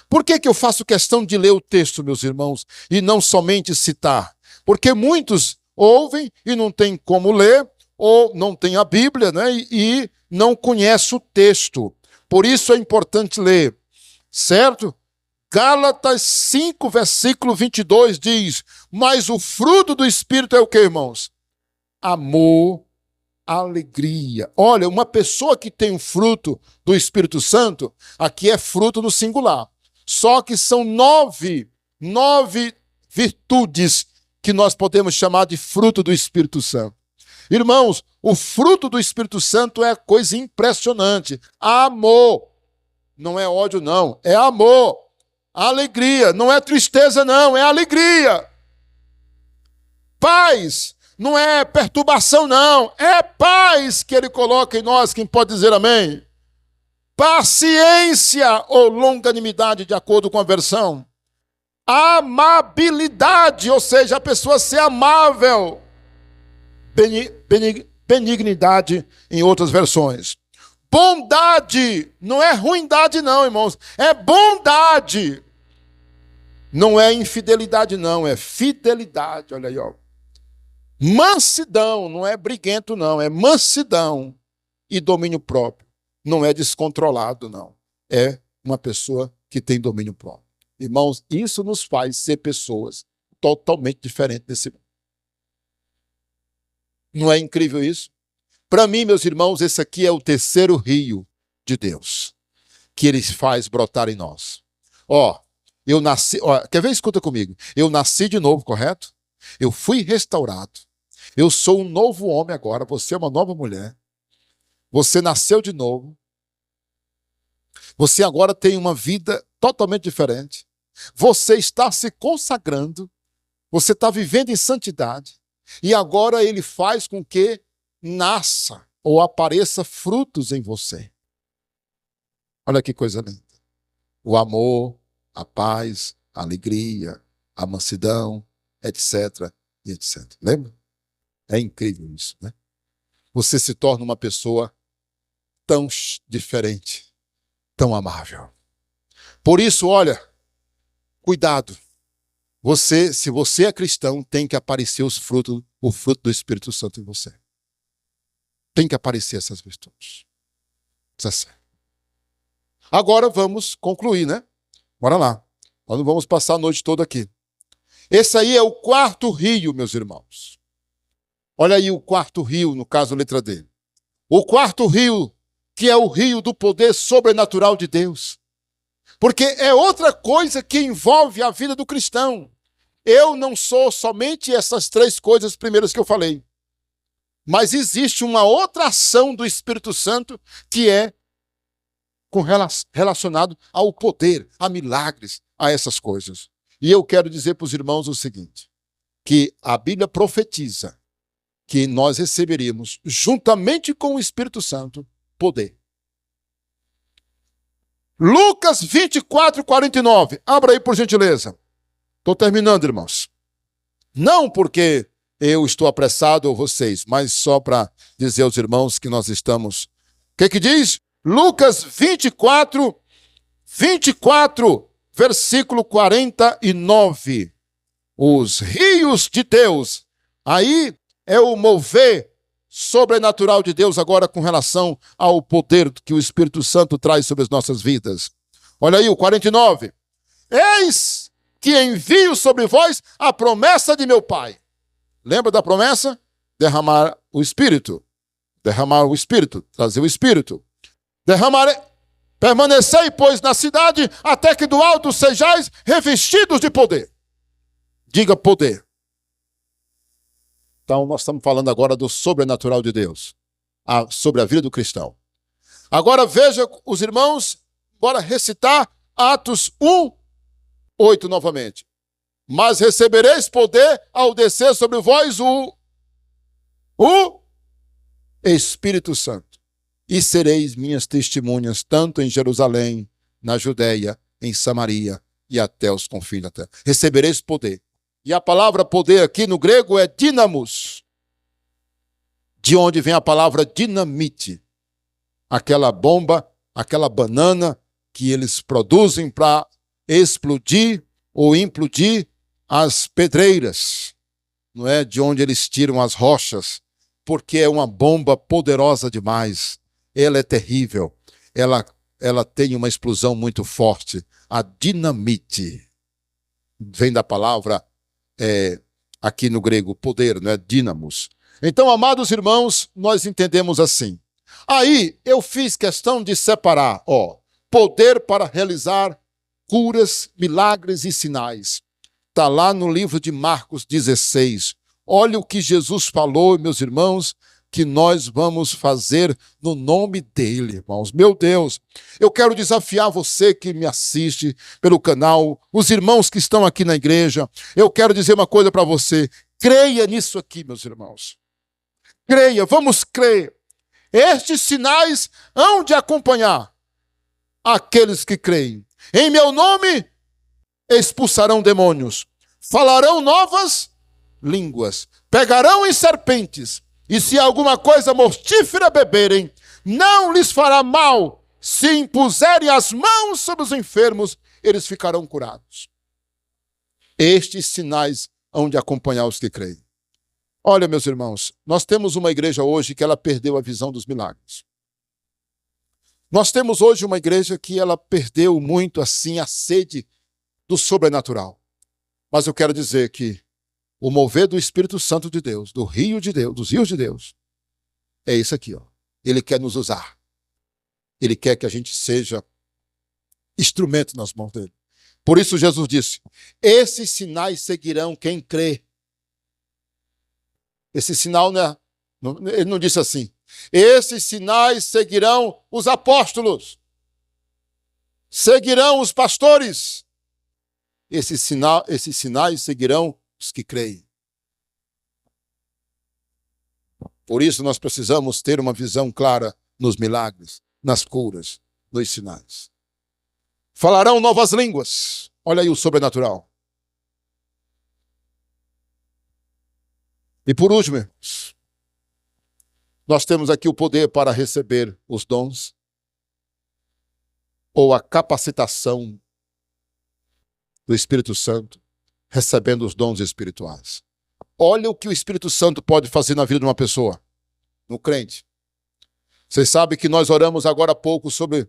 Por que eu faço questão de ler o texto, meus irmãos, e não somente citar? Porque muitos ouvem e não tem como ler, ou não tem a Bíblia, né? E não conhece o texto. Por isso é importante ler, certo? Gálatas 5, versículo 22 diz, mas o fruto do Espírito é o que, irmãos? Amor, alegria. Olha, uma pessoa que tem o fruto do Espírito Santo, aqui é fruto no singular. Só que são nove virtudes que nós podemos chamar de fruto do Espírito Santo. Irmãos, o fruto do Espírito Santo é coisa impressionante. Amor. Não é ódio, não. É amor. Alegria. Não é tristeza, não. É alegria. Paz. Não é perturbação, não. É paz que ele coloca em nós. Quem pode dizer amém? Paciência ou longanimidade, de acordo com a versão. Amabilidade, ou seja, a pessoa ser amável. Benignidade, em outras versões. Bondade, não é ruindade não, irmãos. É bondade. Não é infidelidade não, é fidelidade. Olha aí, ó. Mansidão, não é briguento não, é mansidão e domínio próprio. Não é descontrolado não, é uma pessoa que tem domínio próprio. Irmãos, isso nos faz ser pessoas totalmente diferentes desse mundo. Não é incrível isso? Para mim, meus irmãos, esse aqui é o terceiro rio de Deus que ele faz brotar em nós. Ó, eu nasci, ó, quer ver? Escuta comigo. Eu nasci de novo, correto? Eu fui restaurado. Eu sou um novo homem agora, você é uma nova mulher. Você nasceu de novo. Você agora tem uma vida totalmente diferente. Você está se consagrando. Você está vivendo em santidade. E agora ele faz com que nasça ou apareça frutos em você. Olha que coisa linda. O amor, a paz, a alegria, a mansidão, etc, e etc. Lembra? É incrível isso, né? Você se torna uma pessoa tão diferente, tão amável. Por isso, olha, cuidado. Se você é cristão, tem que aparecer o fruto do Espírito Santo em você. Tem que aparecer essas virtudes. Isso é certo. Agora vamos concluir, né? Bora lá. Nós não vamos passar a noite toda aqui. Esse aí é o quarto rio, meus irmãos. Olha aí o quarto rio, no caso, letra D. O quarto rio, que é o rio do poder sobrenatural de Deus. Porque é outra coisa que envolve a vida do cristão. Eu não sou somente essas três coisas primeiras que eu falei. Mas existe uma outra ação do Espírito Santo que é relacionado ao poder, a milagres, a essas coisas. E eu quero dizer para os irmãos o seguinte, que a Bíblia profetiza que nós receberíamos, juntamente com o Espírito Santo, poder. Lucas 24, 49. Abra aí, por gentileza. Estou terminando, irmãos. Não porque eu estou apressado ou vocês, mas só para dizer aos irmãos que nós estamos... O que diz? Lucas 24, versículo 49. Os rios de Deus. Aí é o mover sobrenatural de Deus agora com relação ao poder que o Espírito Santo traz sobre as nossas vidas. Olha aí o 49. Eis que envio sobre vós a promessa de meu Pai. Lembra da promessa? Derramar o Espírito. Derramar o Espírito. Trazer o Espírito. Derramarei. Permanecei, pois, na cidade, até que do alto sejais revestidos de poder. Diga poder. Então, nós estamos falando agora do sobrenatural de Deus. Sobre a vida do cristão. Agora veja os irmãos, bora recitar Atos 1, 8 novamente. Mas recebereis poder ao descer sobre vós o Espírito Santo. E sereis minhas testemunhas, tanto em Jerusalém, na Judéia, em Samaria e até os confins da terra. Recebereis poder. E a palavra poder aqui no grego é dinamos. De onde vem a palavra dinamite. Aquela bomba, aquela banana que eles produzem para explodir ou implodir as pedreiras. Não é? De onde eles tiram as rochas. Porque é uma bomba poderosa demais. Ela é terrível. Ela tem uma explosão muito forte. A dinamite. Vem da palavra, aqui no grego, poder, não é? Dínamos. Então, amados irmãos, nós entendemos assim. Aí, eu fiz questão de separar, poder para realizar curas, milagres e sinais. Está lá no livro de Marcos 16. Olha o que Jesus falou, meus irmãos, que nós vamos fazer no nome dele, irmãos. Meu Deus, eu quero desafiar você que me assiste pelo canal, os irmãos que estão aqui na igreja. Eu quero dizer uma coisa para você. Creia nisso aqui, meus irmãos. Creia, vamos crer. Estes sinais hão de acompanhar aqueles que creem. Em meu nome expulsarão demônios, falarão novas línguas, pegarão em serpentes, e se alguma coisa mortífera beberem, não lhes fará mal. Se impuserem as mãos sobre os enfermos, eles ficarão curados. Estes sinais hão de acompanhar os que creem. Olha, meus irmãos, nós temos uma igreja hoje que ela perdeu a visão dos milagres. Nós temos hoje uma igreja que ela perdeu muito assim a sede do sobrenatural. Mas eu quero dizer que o mover do Espírito Santo de Deus, do rio de Deus, dos rios de Deus, é isso aqui, Ele quer nos usar. Ele quer que a gente seja instrumento nas mãos dele. Por isso Jesus disse, esses sinais seguirão quem crê. Esse sinal, né? Ele não disse assim. Esses sinais seguirão os apóstolos. Seguirão os pastores. Esses sinais seguirão os que creem. Por isso nós precisamos ter uma visão clara nos milagres, nas curas, nos sinais. Falarão novas línguas. Olha aí o sobrenatural. E por último, irmãos, nós temos aqui o poder para receber os dons ou a capacitação do Espírito Santo, recebendo os dons espirituais. Olha o que o Espírito Santo pode fazer na vida de uma pessoa, no crente. Vocês sabem que nós oramos agora há pouco sobre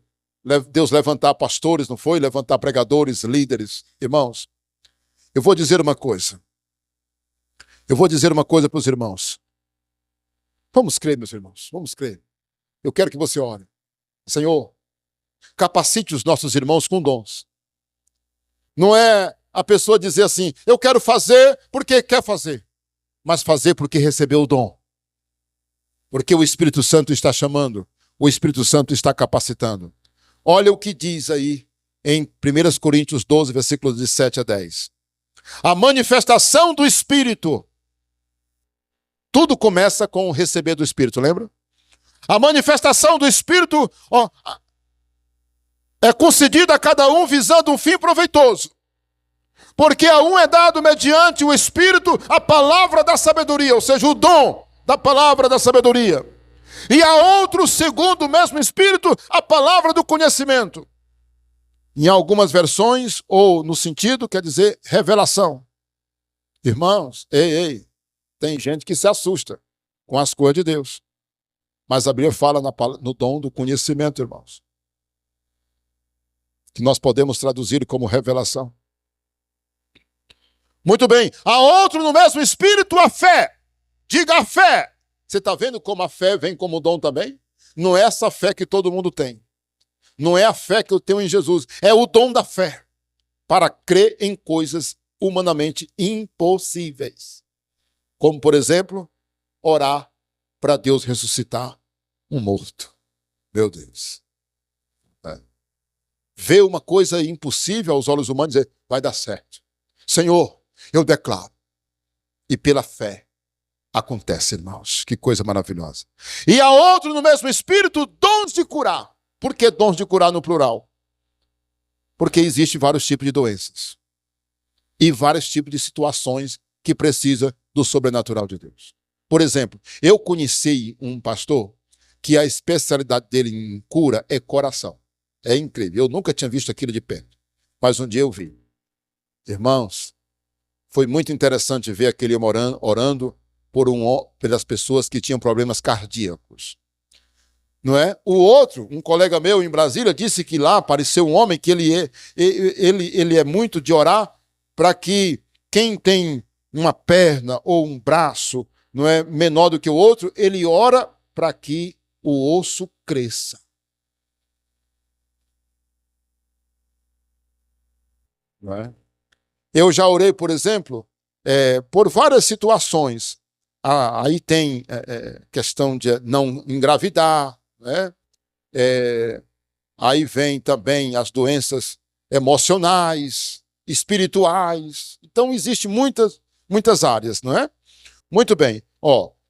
Deus levantar pastores, não foi? Levantar pregadores, líderes. Irmãos, eu vou dizer uma coisa. Eu vou dizer uma coisa para os irmãos. Vamos crer, meus irmãos, vamos crer. Eu quero que você ore. Senhor, capacite os nossos irmãos com dons. Não é a pessoa dizer assim, eu quero fazer porque quer fazer, mas fazer porque recebeu o dom. Porque o Espírito Santo está chamando, o Espírito Santo está capacitando. Olha o que diz aí em 1 Coríntios 12, versículos de 7 a 10. A manifestação do Espírito. Tudo começa com o receber do Espírito, lembra? A manifestação do Espírito, é concedido a cada um visando um fim proveitoso. Porque a um é dado mediante o Espírito a palavra da sabedoria, ou seja, o dom da palavra da sabedoria. E a outro, segundo o mesmo Espírito, a palavra do conhecimento. Em algumas versões, ou no sentido, quer dizer revelação. Irmãos, tem gente que se assusta com as coisas de Deus. Mas a Bíblia fala no dom do conhecimento, irmãos. Que nós podemos traduzir como revelação. Muito bem. A outro, no mesmo Espírito, a fé. Diga a fé. Você está vendo como a fé vem como dom também? Não é essa fé que todo mundo tem. Não é a fé que eu tenho em Jesus. É o dom da fé. Para crer em coisas humanamente impossíveis. Como, por exemplo, orar para Deus ressuscitar um morto. Meu Deus. Ver uma coisa impossível aos olhos humanos e dizer, vai dar certo. Senhor, eu declaro. E pela fé acontece, irmãos. Que coisa maravilhosa. E a outro, no mesmo Espírito, dons de curar. Por que dons de curar no plural? Porque existem vários tipos de doenças. E vários tipos de situações que precisam do sobrenatural de Deus. Por exemplo, eu conheci um pastor que a especialidade dele em cura é coração. É incrível. Eu nunca tinha visto aquilo de perto. Mas um dia eu vi. Irmãos, foi muito interessante ver aquele homem orando pelas pessoas que tinham problemas cardíacos. Não é? O outro, um colega meu em Brasília, disse que lá apareceu um homem que ele é muito de orar para que quem tem uma perna ou um braço não é menor do que o outro, ele ora para que o osso cresça. Não é? Eu já orei, por exemplo, por várias situações. Aí tem questão de não engravidar, né? Aí vem também as doenças emocionais, espirituais. Então, existem muitas áreas, não é? Muito bem.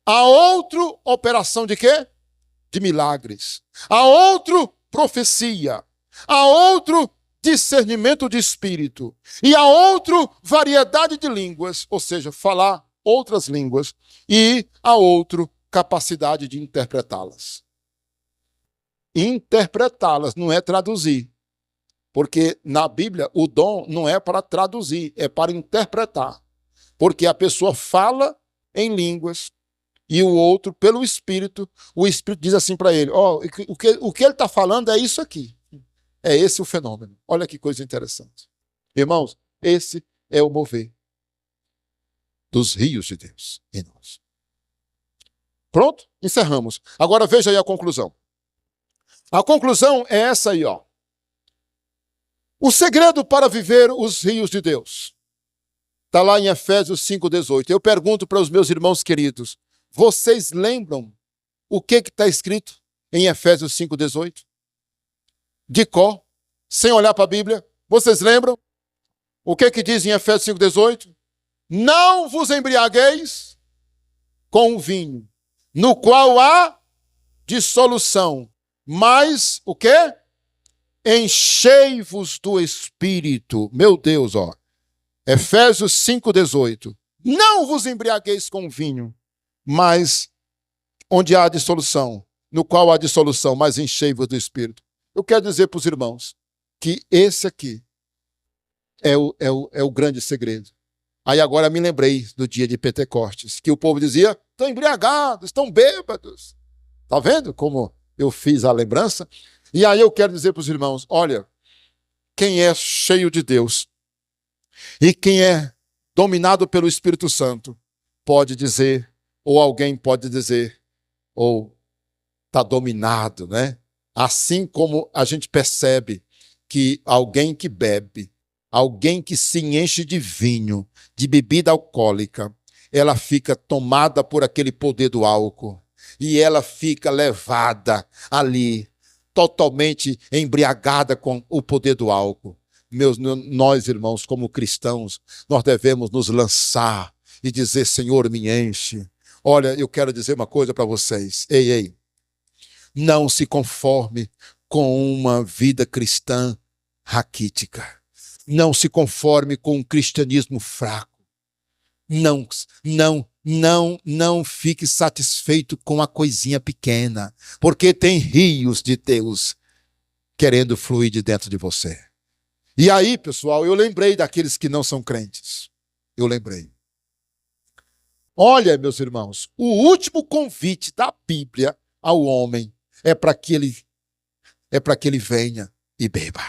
Há outro operação de quê? De milagres. Há outro profecia. Há outro discernimento de espírito. E há outro variedade de línguas, ou seja, falar outras línguas. E há outro capacidade de interpretá-las. Interpretá-las não é traduzir. Porque na Bíblia o dom não é para traduzir, é para interpretar. Porque a pessoa fala em línguas e o outro, pelo Espírito, o Espírito diz assim para ele, o que ele está falando é isso aqui. É esse o fenômeno. Olha que coisa interessante. Irmãos, esse é o mover dos rios de Deus em nós. Pronto? Encerramos. Agora veja aí a conclusão. A conclusão é essa aí, ó. O segredo para viver os rios de Deus está lá em Efésios 5,18. Eu pergunto para os meus irmãos queridos, vocês lembram o que está escrito em Efésios 5,18? De cor, sem olhar para a Bíblia, vocês lembram? O que diz em Efésios 5,18? Não vos embriagueis com o vinho, no qual há dissolução, mas o quê? Enchei-vos do Espírito. Meu Deus, ó. Efésios 5,18. Não vos embriagueis com vinho, mas onde há dissolução, no qual há dissolução, mas enchei-vos do Espírito. Eu quero dizer para os irmãos que esse aqui é o grande segredo. Aí agora me lembrei do dia de Pentecostes, que o povo dizia, estão embriagados, estão bêbados. Está vendo como eu fiz a lembrança? E aí eu quero dizer para os irmãos, olha, quem é cheio de Deus e quem é dominado pelo Espírito Santo pode dizer, ou alguém pode dizer, ou está dominado, né? Assim como a gente percebe que alguém que bebe, alguém que se enche de vinho, de bebida alcoólica, ela fica tomada por aquele poder do álcool e ela fica levada ali, totalmente embriagada com o poder do álcool. Nós, irmãos, como cristãos, nós devemos nos lançar e dizer, Senhor, me enche. Olha, eu quero dizer uma coisa para vocês. Ei, não se conforme com uma vida cristã raquítica. Não se conforme com um cristianismo fraco. Não fique satisfeito com a coisinha pequena, porque tem rios de Deus querendo fluir de dentro de você. E aí, pessoal, eu lembrei daqueles que não são crentes. Eu lembrei. Olha, meus irmãos, o último convite da Bíblia ao homem é para que ele venha e beba.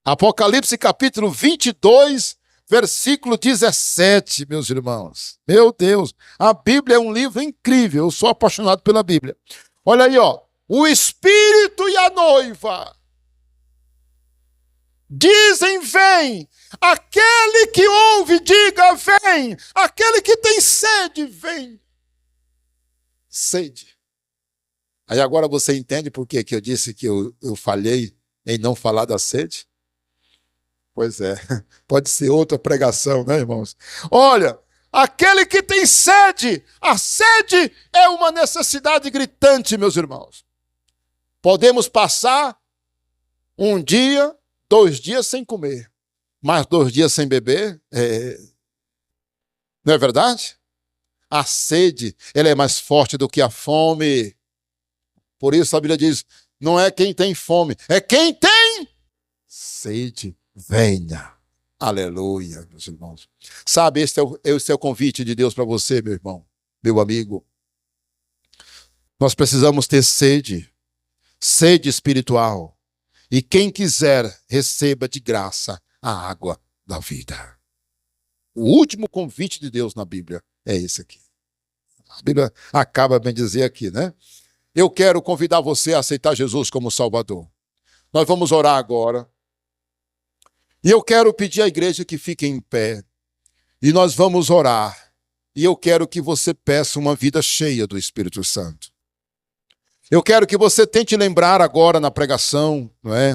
Apocalipse capítulo 22, versículo 17, meus irmãos. Meu Deus, a Bíblia é um livro incrível, eu sou apaixonado pela Bíblia. Olha aí, ó, o Espírito e a noiva dizem, vem. Aquele que ouve, diga, vem. Aquele que tem sede, vem. Sede. Aí agora você entende por que eu disse que eu falhei em não falar da sede? Pois é, pode ser outra pregação, né, irmãos? Olha, aquele que tem sede, a sede é uma necessidade gritante, meus irmãos. Podemos passar um dia, 2 dias sem comer, mas 2 dias sem beber, não é verdade? A sede, ela é mais forte do que a fome. Por isso a Bíblia diz, não é quem tem fome, é quem tem sede. Venha. Aleluia, meus irmãos. Sabe, esse é o convite de Deus para você, meu irmão, meu amigo. Nós precisamos ter sede espiritual. E quem quiser, receba de graça a água da vida. O último convite de Deus na Bíblia é esse aqui. A Bíblia acaba bem dizer aqui, né? Eu quero convidar você a aceitar Jesus como Salvador. Nós vamos orar agora. E eu quero pedir à igreja que fique em pé. E nós vamos orar. E eu quero que você peça uma vida cheia do Espírito Santo. Eu quero que você tente lembrar agora na pregação, não é?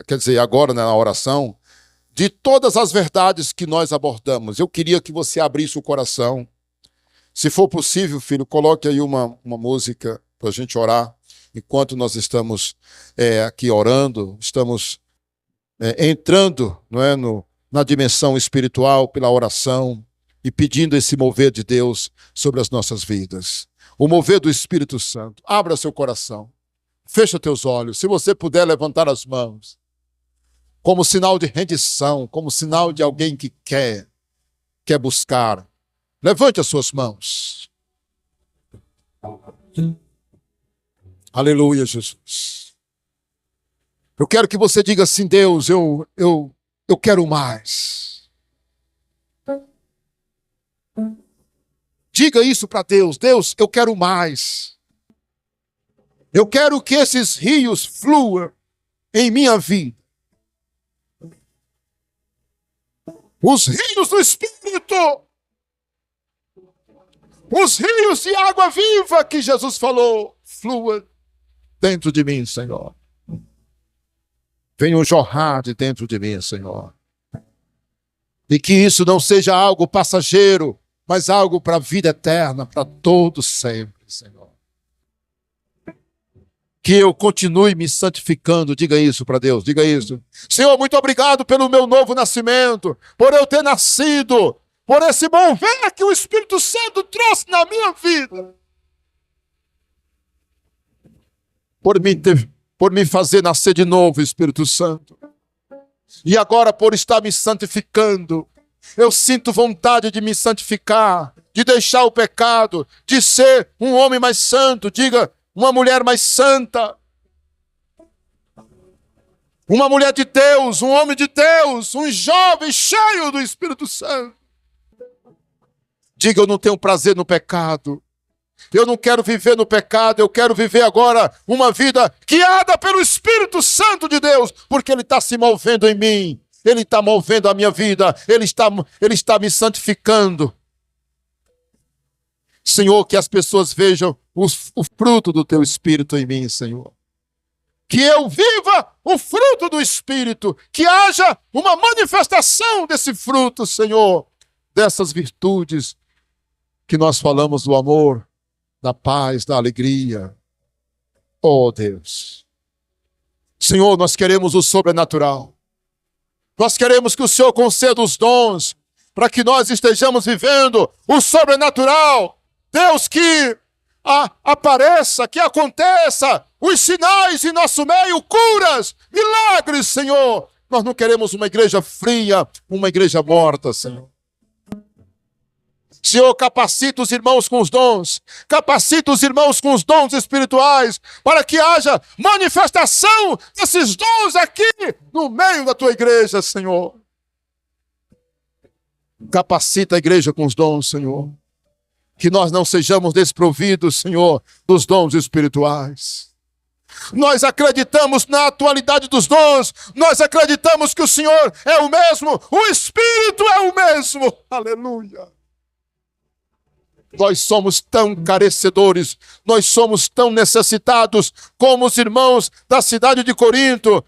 Quer dizer, agora na oração, de todas as verdades que nós abordamos. Eu queria que você abrisse o coração. Se for possível, filho, coloque aí uma música para a gente orar. Enquanto nós estamos aqui orando, estamos entrando, não é, na dimensão espiritual pela oração e pedindo esse mover de Deus sobre as nossas vidas. O mover do Espírito Santo. Abra seu coração. Fecha teus olhos. Se você puder levantar as mãos, como sinal de rendição, como sinal de alguém que quer buscar. Levante as suas mãos. Aleluia, Jesus. Eu quero que você diga assim, Deus, eu quero mais. Diga isso para Deus. Deus, eu quero mais. Eu quero que esses rios fluam em minha vida. Os rios do Espírito. Os rios de água viva que Jesus falou. Flua dentro de mim, Senhor. Venham jorrar de dentro de mim, Senhor. E que isso não seja algo passageiro, mas algo para a vida eterna, para todos sempre, Senhor. Que eu continue me santificando, diga isso para Deus, diga isso. Senhor, muito obrigado pelo meu novo nascimento, por eu ter nascido, por esse mover que o Espírito Santo trouxe na minha vida. Por me fazer nascer de novo, Espírito Santo. E agora, por estar me santificando, eu sinto vontade de me santificar, de deixar o pecado, de ser um homem mais santo, diga, uma mulher mais santa, uma mulher de Deus, um homem de Deus, um jovem cheio do Espírito Santo. Diga, eu não tenho prazer no pecado. Eu não quero viver no pecado, eu quero viver agora uma vida guiada pelo Espírito Santo de Deus, porque Ele está se movendo em mim, Ele está movendo a minha vida, Ele está me santificando. Senhor, que as pessoas vejam o fruto do Teu Espírito em mim, Senhor. Que eu viva o fruto do Espírito, que haja uma manifestação desse fruto, Senhor, dessas virtudes que nós falamos do amor, da paz, da alegria, Oh Deus. Senhor, nós queremos o sobrenatural. Nós queremos que o Senhor conceda os dons para que nós estejamos vivendo o sobrenatural. Deus, que apareça, que aconteça os sinais em nosso meio, curas, milagres, Senhor. Nós não queremos uma igreja fria, uma igreja morta, Senhor. Senhor, capacita os irmãos com os dons, capacita os irmãos com os dons espirituais, para que haja manifestação desses dons aqui no meio da tua igreja, Senhor. Capacita a igreja com os dons, Senhor. Que nós não sejamos desprovidos, Senhor, dos dons espirituais. Nós acreditamos na atualidade dos dons, nós acreditamos que o Senhor é o mesmo, o Espírito é o mesmo. Aleluia. Nós somos tão carecedores, nós somos tão necessitados como os irmãos da cidade de Corinto,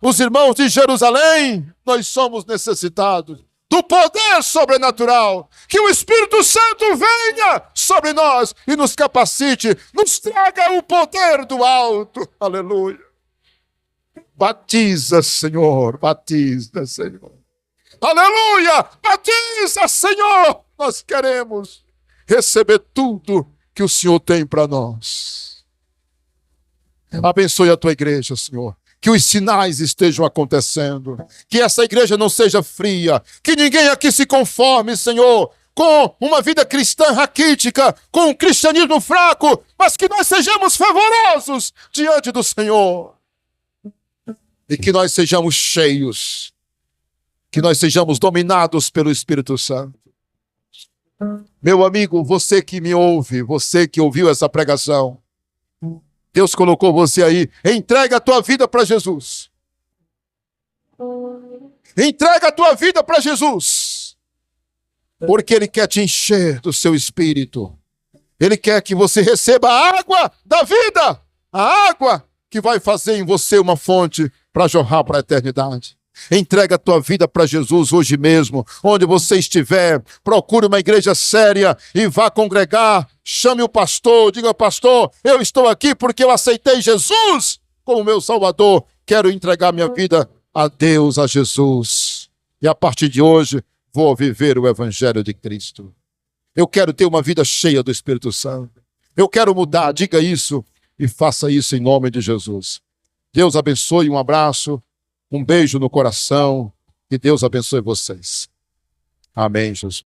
os irmãos de Jerusalém. Nós somos necessitados do poder sobrenatural, que o Espírito Santo venha sobre nós e nos capacite, nos traga o poder do alto. Aleluia. Batiza, Senhor, batiza, Senhor. Aleluia, batiza, Senhor. Nós queremos receber tudo que o Senhor tem para nós. Abençoe a tua igreja, Senhor. Que os sinais estejam acontecendo. Que essa igreja não seja fria. Que ninguém aqui se conforme, Senhor, com uma vida cristã raquítica, com um cristianismo fraco, mas que nós sejamos fervorosos diante do Senhor. E que nós sejamos cheios. Que nós sejamos dominados pelo Espírito Santo. Meu amigo, você que me ouve, você que ouviu essa pregação, Deus colocou você aí, entrega a tua vida para Jesus. Entrega a tua vida para Jesus. Porque Ele quer te encher do seu espírito. Ele quer que você receba a água da vida. A água que vai fazer em você uma fonte para jorrar para a eternidade. Entrega a tua vida para Jesus hoje mesmo, onde você estiver. Procure uma igreja séria e vá congregar. Chame o pastor, diga: pastor, eu estou aqui porque eu aceitei Jesus como meu Salvador. Quero entregar minha vida a Deus, a Jesus. E a partir de hoje, vou viver o Evangelho de Cristo. Eu quero ter uma vida cheia do Espírito Santo. Eu quero mudar, diga isso e faça isso em nome de Jesus. Deus abençoe, um abraço. Um beijo no coração. Que Deus abençoe vocês. Amém, Jesus.